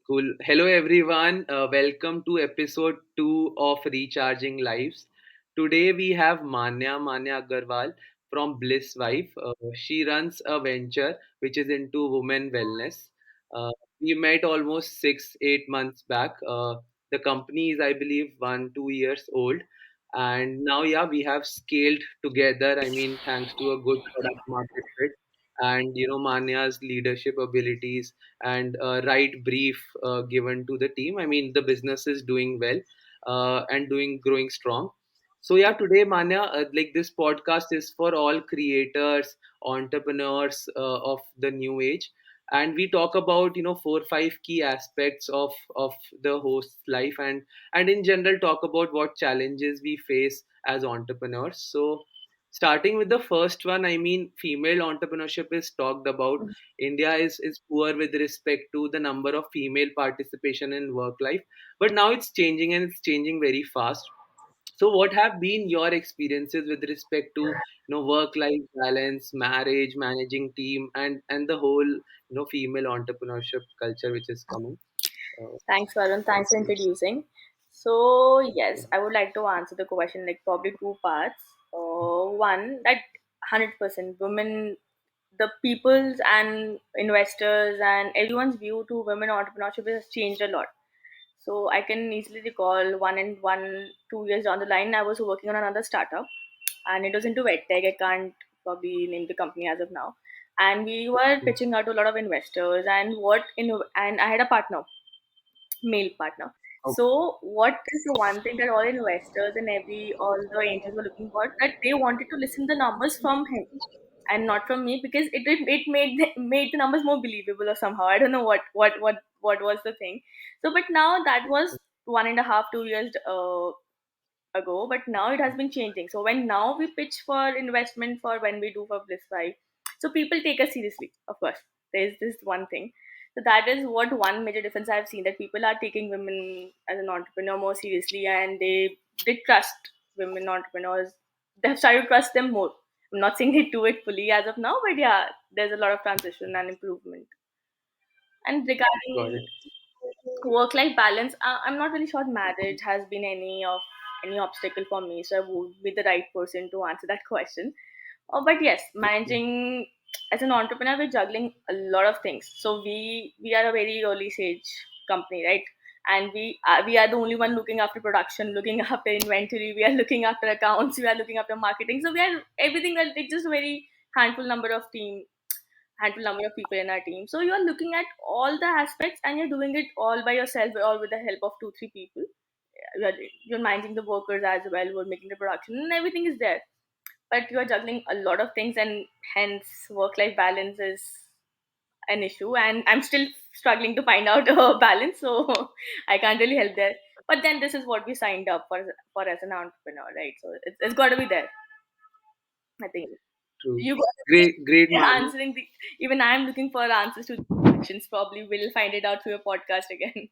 Cool. Hello, everyone. Welcome to episode 2 of Recharging Lives. Today we have Manya Agarwal from Blissvive. She runs a venture which is into women wellness. Uh, we met almost 8 months back. The company is, I believe, 2 years old. And now, yeah, we have scaled together. I mean, thanks to a good product market fit and, Manya's leadership abilities and right brief given to the team. I mean, the business is doing well and doing growing strong. So yeah, today Manya, like this podcast is for all creators, entrepreneurs of the new age, and we talk about 4 5 key aspects of the host's life and in general talk about what challenges we face as entrepreneurs. So starting with the first one, I mean, female entrepreneurship is talked about. India is poor with respect to the number of female participation in work life, but now it's changing and it's changing very fast. So, what have been your experiences with respect to work life balance, marriage, managing team, and the whole female entrepreneurship culture which is coming? Thanks, Varun. Thanks for Yes. introducing. So, yes, I would like to answer the question like probably two parts. One, that 100% women, the people's and investors and everyone's view to women entrepreneurship has changed a lot. So, I can easily recall 2 years down the line, I was working on another startup and it was into tech. I can't probably name the company as of now. And we were Mm. pitching out to a lot of investors and I had a partner, male partner. Okay. So what is the one thing that all investors and all the angels were looking for, that they wanted to listen the numbers from him and not from me, because it made the numbers more believable or somehow. I don't know what was the thing. So but now that was 1.5 2 years ago, but now it has been changing. So when now we pitch for investment for when we do for Blissvive, so people take us seriously. Of course, there's this one thing. So that is what one major difference I've seen, that people are taking women as an entrepreneur more seriously, and they trust women entrepreneurs. They've started to trust them more. I'm not saying they do it fully as of now, but yeah, there's a lot of transition and improvement. And Got regarding it. work life balance, I'm not really sure marriage has been any obstacle for me, so I would be the right person to answer that question. But yes, managing as an entrepreneur, we're juggling a lot of things. So we are a very early stage company, right? And we are the only one looking after production, looking after inventory, we are looking after accounts, we are looking after marketing. So we are everything. That it's just a very handful number of team handful number of people in our team. So you're looking at all the aspects and you're doing it all by yourself or with the help of 2 3 people. You're managing the workers as well, we're making the production and everything is there. But you're juggling a lot of things, and hence work life balance is an issue. And I'm still struggling to find out a balance, so I can't really help there. But then this is what we signed up for as an entrepreneur, right? So it's got to be there, I think. True. You got to be Great, Manya. answering the. Even I'm looking for answers to the questions. Probably we'll find it out through a podcast again.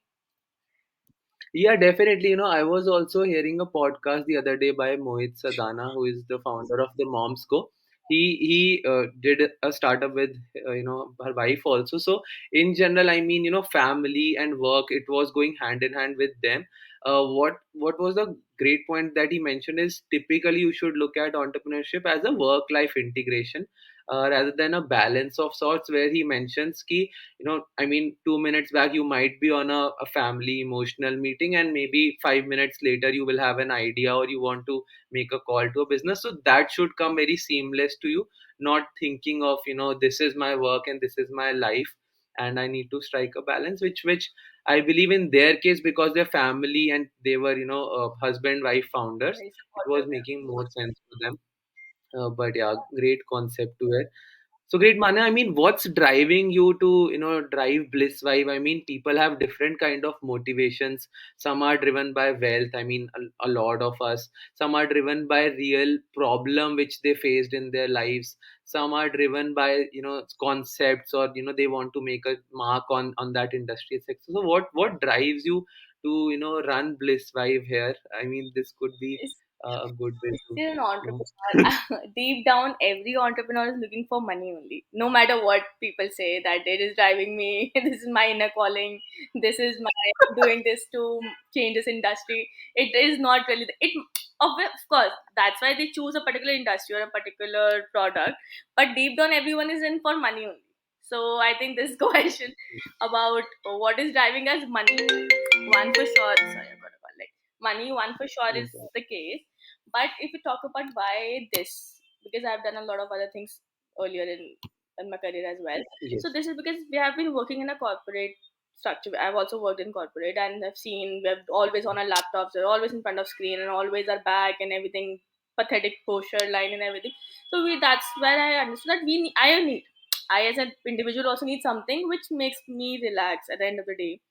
Yeah, definitely. I was also hearing a podcast the other day by Mohit Sadana, who is the founder of the Moms Go. He did a startup with her wife also. So in general, I mean, family and work, it was going hand in hand with them. What was the great point that he mentioned is typically you should look at entrepreneurship as a work life integration rather than a balance of sorts, where he mentions ki I mean, 2 minutes back you might be on a family emotional meeting, and maybe 5 minutes later you will have an idea or you want to make a call to a business. So that should come very seamless to you, not thinking of this is my work and this is my life and I need to strike a balance, which I believe in their case, because they're family and they were husband wife founders, Very it was supportive. making more sense for them. But yeah, great concept to it. So great, Mana. I mean, what's driving you to, drive Bliss Vibe? I mean, people have different kind of motivations. Some are driven by wealth. I mean, a lot of us. Some are driven by real problem which they faced in their lives. Some are driven by, concepts, or, they want to make a mark on that industry sector. So what drives you to, run Bliss Vibe here? I mean, this could be Yes. a good way to, Still an you know. entrepreneur. Deep down, every entrepreneur is looking for money only. No matter what people say, that it is driving me. This is my inner calling. This is my doing this to change this industry. It is not really it. Of course, that's why they choose a particular industry or a particular product. But deep down, everyone is in for money only. So I think this question about what is driving us money, one for sure. Sorry, I got a call. Like money, one for sure is Okay. the case. But if we talk about why this, because I've done a lot of other things earlier in my career as well. So Yes. this is because we have been working in a corporate structure. I've also worked in corporate and I've seen we're always on our laptops, we're always in front of screen and always our back and everything, pathetic posture line and everything. So that's where I understood that I as an individual also need something which makes me relax at the end of the day.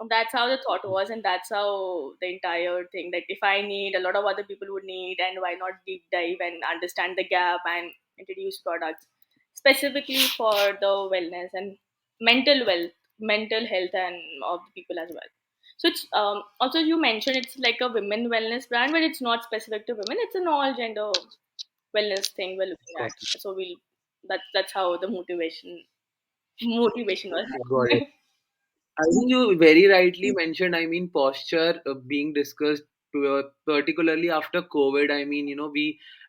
That's how the thought was, and that's how the entire thing. Like, if I need, a lot of other people would need, and why not deep dive and understand the gap and introduce products specifically for the wellness and mental health, and of the people as well. So it's also, you mentioned it's like a women wellness brand, but it's not specific to women. It's an all gender wellness thing we're looking Got at. So that's how the motivation was. got it. I think you very rightly mentioned, I mean, posture being discussed particularly after COVID. I mean,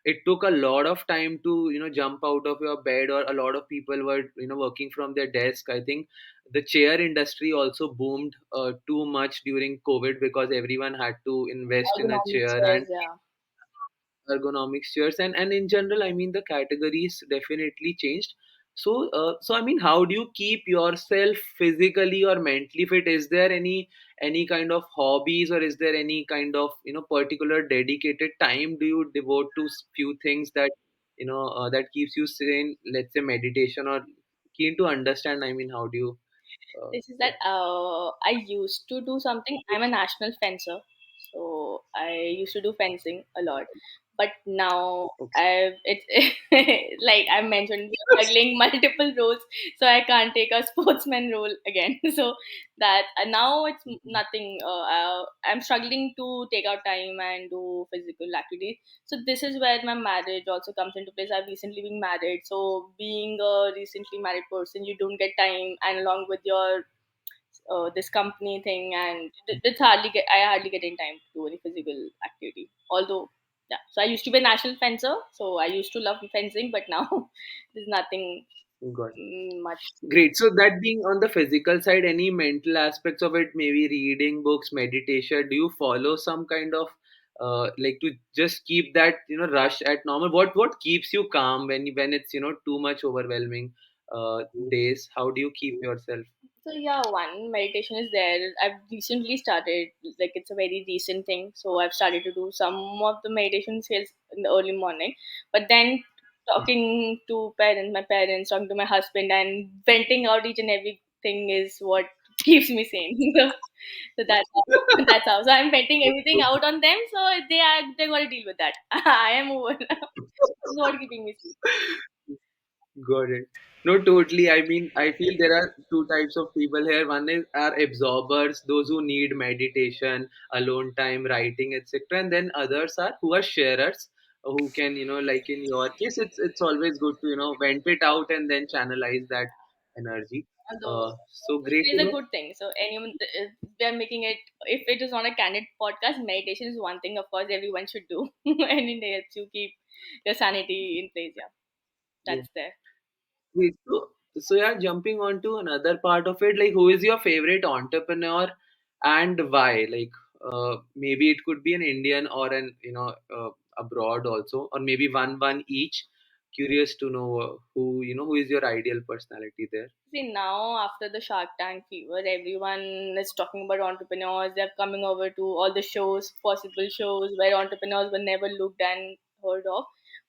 it took a lot of time to, jump out of your bed, or a lot of people were, working from their desk. I think the chair industry also boomed too much during COVID because everyone had to invest in a Ergonomics, chair, and yeah. ergonomics chairs, and in general, I mean, the categories definitely changed. So I mean, how do you keep yourself physically or mentally fit? Is there any kind of hobbies, or is there any kind of, particular dedicated time do you devote to few things that, that keeps you sane, let's say meditation, or keen to understand, I mean, how do you This is that yeah. I used to do something. I'm a national fencer, so I used to do fencing a lot. But now Okay. it's like I mentioned, we're juggling multiple roles, so I can't take a sportsman role again. So that now it's nothing. I'm struggling to take out time and do physical activities. So this is where my marriage also comes into place. I've recently been married, so being a recently married person, you don't get time, and along with your this company thing, and it's I hardly get in time to do any physical activity. Although, yeah, so I used to be a national fencer, so I used to love fencing, but now there's nothing Got it. much. Great. So that being on the physical side, any mental aspects of it, maybe reading books, meditation, do you follow some kind of like to just keep that, rush at normal? What keeps you calm when it's, too much overwhelming days? How do you keep yourself? So yeah, one meditation is there. I've recently started, like it's a very recent thing. So I've started to do some of the meditation skills in the early morning. But then talking to my parents, talking to my husband, and venting out each and everything is what keeps me sane. So that's how, that's how. So I'm venting everything out on them. So they got to deal with that. I am over now. This is what keeping me sane. Got it. No, totally. I mean, I feel there are two types of people here. One is are absorbers, those who need meditation, alone time, writing, etc. And then others are who are sharers, who can, like in your case, it's always good to, vent it out and then channelize that energy. Although So great it to is a know. good thing. So anyone, if we are making it, if it is not a candid podcast, meditation is one thing. Of course, everyone should do, and it helps you keep your sanity in place. Yeah, Yeah. that's there. Wait, so yeah, jumping on to another part of it, like who is your favorite entrepreneur and why? Like maybe it could be an Indian or an abroad also, or maybe one each. Curious to know who is your ideal personality there. See, now after the Shark Tank fever, everyone is talking about entrepreneurs. They're coming over to all the shows, possible shows where entrepreneurs were never looked and heard of.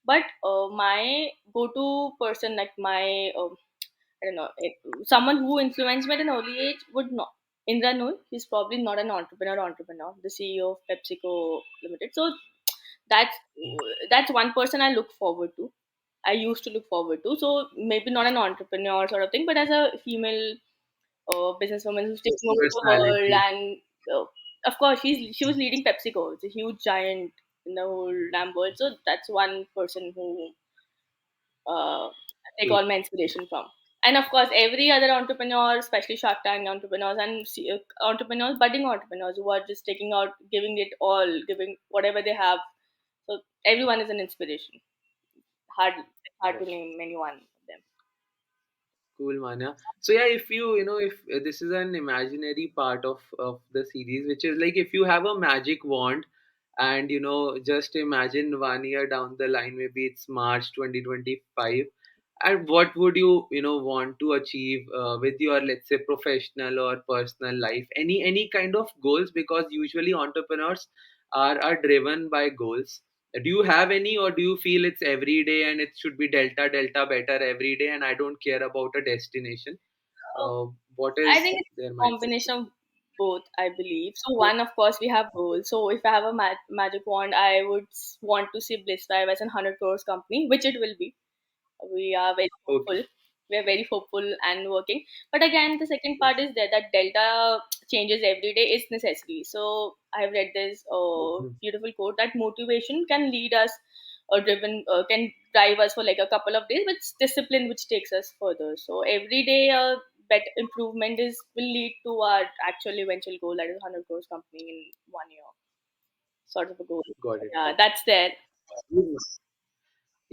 But my go-to person, like my I don't know, someone who influenced me at an early age would not. Indra Noor, he's probably not an entrepreneur, the CEO of PepsiCo Limited. So that's that's one person I look forward to. I used to look forward to. So maybe not an entrepreneur sort of thing, but as a female businesswoman who's taking over the world, Personality. and uh, of course she was leading PepsiCo. It's a huge giant. in the whole damn world. So that's one person who uh, I take Cool. all my inspiration from. And of course, every other entrepreneur, especially Shark Tank entrepreneurs and entrepreneurs, budding entrepreneurs who are just taking out, giving it all, giving whatever they have. So everyone is an inspiration. Hard to name anyone of them. Cool, Manya. So yeah, if if this is an imaginary part of the series, which is like if you have a magic wand, and just imagine 1 year down the line, maybe it's March 2025, and what would you want to achieve with your, let's say, professional or personal life? Any kind of goals, because usually entrepreneurs are driven by goals. Do you have any, or do you feel it's every day and it should be delta better every day, and I don't care about a destination? Uh, What I is think it's their a mindset? combination of both, I believe. So one, of course, we have goals. So if I have a magic wand, I would want to see Blissvive as a 100 crores company, which it will be. We are very hopeful. Okay. We are very hopeful and working. But again, the second part is there that delta changes every day is necessary. So I have read this Mhm. beautiful quote that motivation can lead us or driven can drive us for like a couple of days, but it's discipline which takes us further. So every day better improvement is will lead to our actual eventual goal, that is 100 crores company in 1 year, sort of a goal. Got it. Yeah, that's there.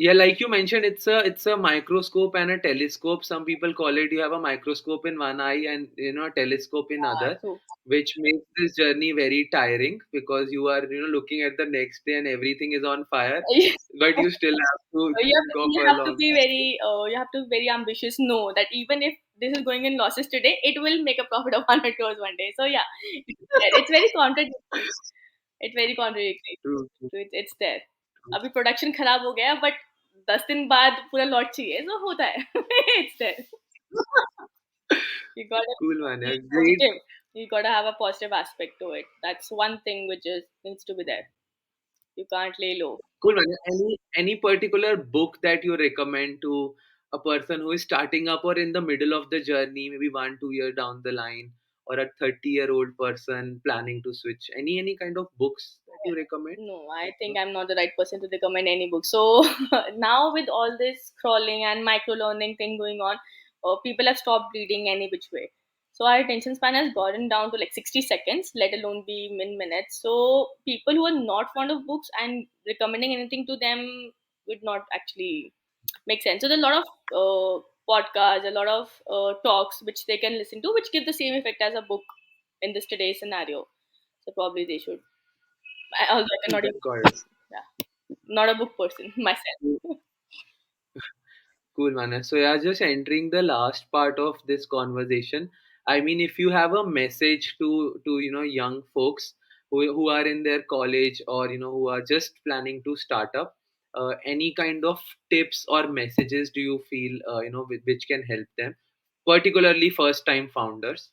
Yeah, like you mentioned, it's a microscope and a telescope. Some people call it, you have a microscope in one eye and a telescope in other, So which makes this journey very tiring, because you are looking at the next day and everything is on fire, but you still have to go You for a have to long. be very you have to be very ambitious. Know that even if this is going in losses today, it will make a profit of 100 crores one day. So yeah, it's very contradictory. It's very contradictory. True, true, So it's there. true. अभी production खराब हो गया but 10 दिन बाद पूरा lot चाहिए so होता है it's there. You gotta Cool, man. be Yeah, great. positive. You gotta have a positive aspect to it. That's one thing which is needs to be there. You can't lay low. Cool, man. Any particular book that you recommend to a person who is starting up or in the middle of the journey, maybe 1 2 year down the line, or a 30-year-old person planning to switch? Any kind of books that you recommend? No, I think I'm not the right person to recommend any book. So now with all this scrolling and micro learning thing going on, people have stopped reading any which way. So our attention span has gotten down to like 60 seconds, let alone be in minutes. So people who are not fond of books and recommending anything to them would not actually make sense. So there's a lot of podcasts, a lot of talks which they can listen to, which give the same effect as a book in this today's scenario. So probably they should. Although I cannot even, Got it. yeah, not a book person myself. Cool, man. So yeah, just entering the last part of this conversation. I mean, if you have a message to young folks who are in their college, or who are just planning to start up, any kind of tips or messages do you feel which can help them, particularly first time founders?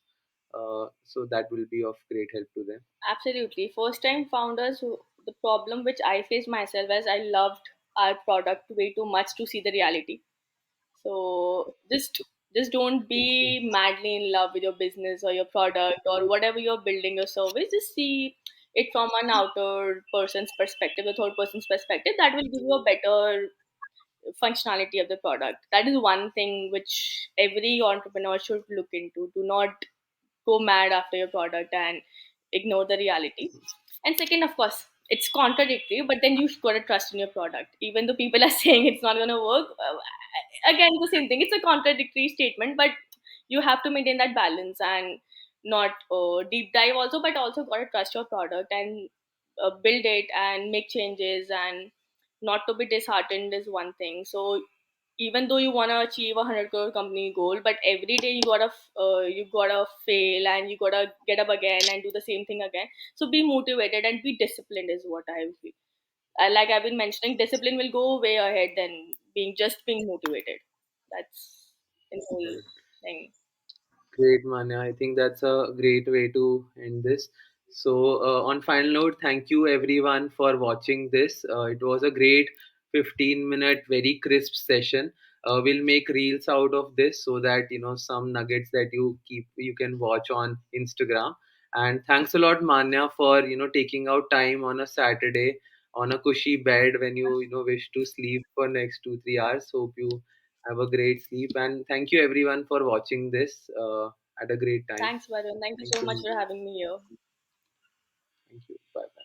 So that will be of great help to them. Absolutely. First time founders, the problem which I faced myself as I loved our product way too much to see the reality. So just don't Okay. be madly in love with your business or your product or whatever you're building your service. Just see it from an outer person's perspective, a third person's perspective. That will give you a better functionality of the product. That is one thing which every entrepreneur should look into. Do not go mad after your product and ignore the reality. And second, of course, it's contradictory, but then you've got to trust in your product. Even though people are saying it's not going to work, again, the same thing. It's a contradictory statement, but you have to maintain that balance and not deep dive also, but also got to trust your product and build it and make changes and not to be disheartened is one thing. So even though you want to achieve a 100 crore company goal, but every day you gotta fail and you gotta get up again and do the same thing again. So be motivated and be disciplined is what I feel. Like I've been mentioning, discipline will go way ahead than being motivated. That's the whole thing. Great, Manya. I think that's a great way to end this. So, on final note, thank you everyone for watching this. It was a great 15-minute, very crisp session. We'll make reels out of this, so that some nuggets that you can watch on Instagram. And thanks a lot, Manya, for taking out time on a Saturday on a cushy bed when you know wish to sleep for next 2 3 hours. Hope you have a great sleep, and thank you everyone for watching this. At a great time. Thanks, Varun. Thank you Thank so much you. for having me here. Thank you. Bye.